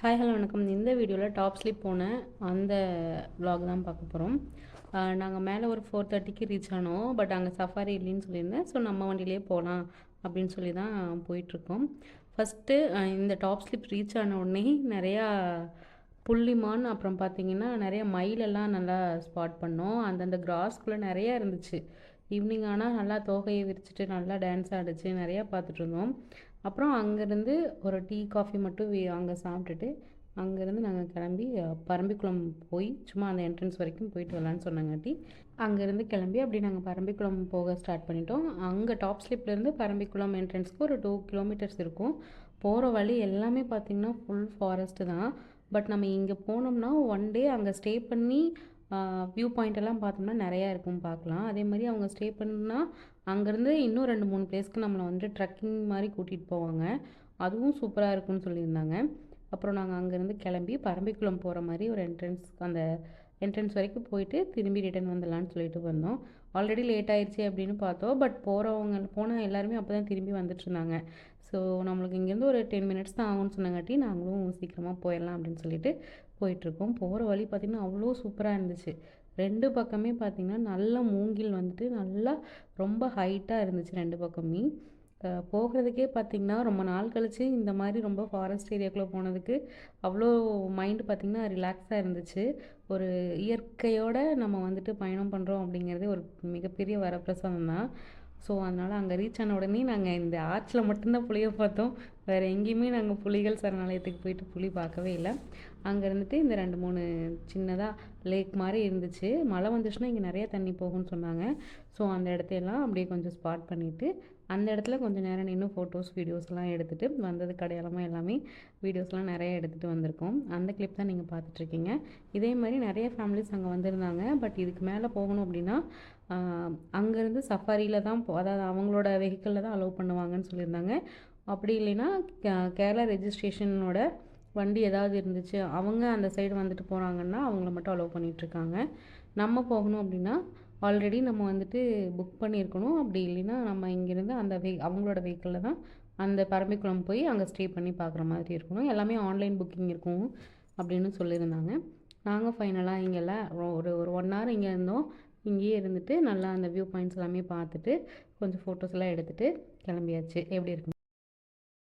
Hi hello வணக்கம். இந்த வீடியோவில் டாப் ஸ்லிப் போன அந்த vlog தான் பார்க்க போகிறோம். நாங்கள் மேலே ஒரு 4:30க்கு ரீச் ஆனோம். பட் அங்கே சஃபாரி இல்லைன்னு சொல்லியிருந்தேன். ஸோ நம்ம வண்டியிலே போகலாம் அப்படின்னு சொல்லி தான் போயிட்டுருக்கோம். ஃபஸ்ட்டு இந்த டாப் ஸ்லிப் ரீச் ஆன உடனே நிறையா புள்ளிமான், அப்புறம் பார்த்தீங்கன்னா நிறைய மயிலெல்லாம் நல்லா ஸ்பாட் பண்ணோம். அந்தந்த கிராஸ்குள்ளே நிறையா இருந்துச்சு. ஈவினிங் ஆனால் நல்லா தோகையை விரிச்சிட்டு நல்லா டான்ஸ் ஆடிச்சு, நிறையா பார்த்துட்டு இருந்தோம். அப்புறம் அங்கேருந்து ஒரு டீ காஃபி மட்டும் அங்கே சாப்பிட்டுட்டு அங்கேருந்து நாங்கள் கிளம்பி பரம்பிக்குளம் போய் சும்மா அந்த என்ட்ரன்ஸ் வரைக்கும் போயிட்டு வரலான்னு சொன்னாங்காட்டி அங்கேருந்து கிளம்பி அப்படி நாங்கள் பரம்பிக்குளம் போக ஸ்டார்ட் பண்ணிட்டோம். அங்கே டாப் ஸ்லிப்லேருந்து பரம்பிக்குளம் என்ட்ரன்ஸ்க்கு ஒரு 2 கிலோமீட்டர்ஸ் இருக்கும். போகிற வழி எல்லாமே பார்த்திங்கன்னா ஃபுல் ஃபாரஸ்ட்டு தான். பட் நம்ம இங்கே போனோம்னா ஒன் டே அங்கே ஸ்டே பண்ணி வியூ பாயிண்ட் பார்த்தோம்னா நிறையா இருக்கும் பார்க்கலாம். அதே மாதிரி அவங்க ஸ்டே பண்ணால் அங்கேருந்து இன்னும் 2-3 பிளேஸ்க்கு நம்மளை வந்து ட்ரக்கிங் மாதிரி கூட்டிகிட்டு போவாங்க. அதுவும் சூப்பராக இருக்கும்னு சொல்லியிருந்தாங்க. அப்புறம் நாங்கள் அங்கேருந்து கிளம்பி பரம்பிக்குளம் போகிற மாதிரி ஒரு அந்த என்ட்ரன்ஸ் வரைக்கும் போயிட்டு திரும்பி ரிட்டர்ன் வந்துடலான்னு சொல்லிட்டு வந்தோம். ஆல்ரெடி லேட் ஆயிடுச்சு அப்படின்னு பார்த்தோம். பட் போன எல்லாருமே அப்போ தான் திரும்பி வந்துட்டுருந்தாங்க. ஸோ நம்மளுக்கு இங்கேருந்து ஒரு 10 மினிட்ஸ் தான் ஆகும்னு சொன்னங்காட்டி நாங்களும் சீக்கிரமாக போயிடலாம் அப்படின்னு சொல்லிட்டு போயிட்டுருக்கோம். போகிற வழி பார்த்திங்கன்னா அவ்வளோ சூப்பராக இருந்துச்சு. 2 பக்கமே பார்த்திங்கன்னா நல்ல மூங்கில் வந்துட்டு நல்லா ரொம்ப ஹைட்டாக இருந்துச்சு 2 பக்கமே. போகிறதுக்கே பார்த்திங்கன்னா ரொம்ப நாள் கழித்து இந்த மாதிரி ரொம்ப ஃபாரஸ்ட் ஏரியாக்குள்ளே போனதுக்கு அவ்வளோ மைண்டு பார்த்திங்கன்னா ரிலாக்ஸாக இருந்துச்சு. ஒரு இயற்கையோடு நம்ம வந்துட்டு பயணம் பண்ணுறோம் அப்படிங்கிறதே ஒரு மிகப்பெரிய வரப்பிரசாதம் தான். ஸோ அதனால் அங்கே ரீச் ஆன உடனே நாங்கள் இந்த ஆற்றில் மட்டும்தான் புலியை பார்த்தோம். வேறு எங்கேயுமே நாங்கள் புலிகள் சரணாலயத்துக்கு போயிட்டு புலி பார்க்கவே இல்லை. அங்கே இருந்துட்டு இந்த 2-3 சின்னதாக லேக் மாதிரி இருந்துச்சு. மழை வந்துச்சுன்னா இங்கே நிறைய தண்ணி போகும்னு சொன்னாங்க. ஸோ அந்த இடத்தையெல்லாம் அப்படியே கொஞ்சம் ஸ்பாட் பண்ணிவிட்டு அந்த இடத்துல கொஞ்சம் நேரம் நின்று ஃபோட்டோஸ் வீடியோஸ்லாம் எடுத்துகிட்டு வந்ததுக்கு அடையாளமாக எல்லாமே வீடியோஸ்லாம் நிறைய எடுத்துகிட்டு வந்திருக்கோம். அந்த கிளிப் தான் நீங்கள் பார்த்துட்ருக்கீங்க. இதே மாதிரி நிறைய ஃபேமிலிஸ் அங்கே வந்திருந்தாங்க. பட் இதுக்கு மேலே போகணும் அப்படின்னா அங்கேருந்து சஃபாரியில் தான் அதாவது அவங்களோட வெஹிக்கிளில் தான் அலோவ் பண்ணுவாங்கன்னு சொல்லியிருந்தாங்க. அப்படி இல்லைன்னா கேரளா ரெஜிஸ்ட்ரேஷனோட வண்டி ஏதாவது இருந்துச்சு, அவங்க அந்த சைடு வந்துட்டு போகிறாங்கன்னா அவங்கள மட்டும் அலோவ் பண்ணிகிட்ருக்காங்க. நம்ம போகணும் அப்படின்னா ஆல்ரெடி நம்ம வந்துட்டு புக் பண்ணியிருக்கணும். அப்படி இல்லைன்னா நம்ம இங்கேருந்து அந்த அவங்களோட வெஹிக்கிளில் தான் அந்த பரம்பிக்குளம் போய் அங்கே ஸ்டே பண்ணி பார்க்குற மாதிரி இருக்கணும். எல்லாமே ஆன்லைன் புக்கிங் இருக்கும் அப்படின்னு சொல்லியிருந்தாங்க. நாங்கள் ஃபைனலாக இங்கெல்லாம் ஒரு 1 ஹவர் இங்கே இருந்தோம். இங்கேயே இருந்துட்டு நல்லா அந்த வியூ பாயிண்ட்ஸ் எல்லாமே பார்த்துட்டு கொஞ்சம் ஃபோட்டோஸ் எல்லாம் எடுத்துகிட்டு கிளம்பியாச்சு. எப்படி இருக்கு?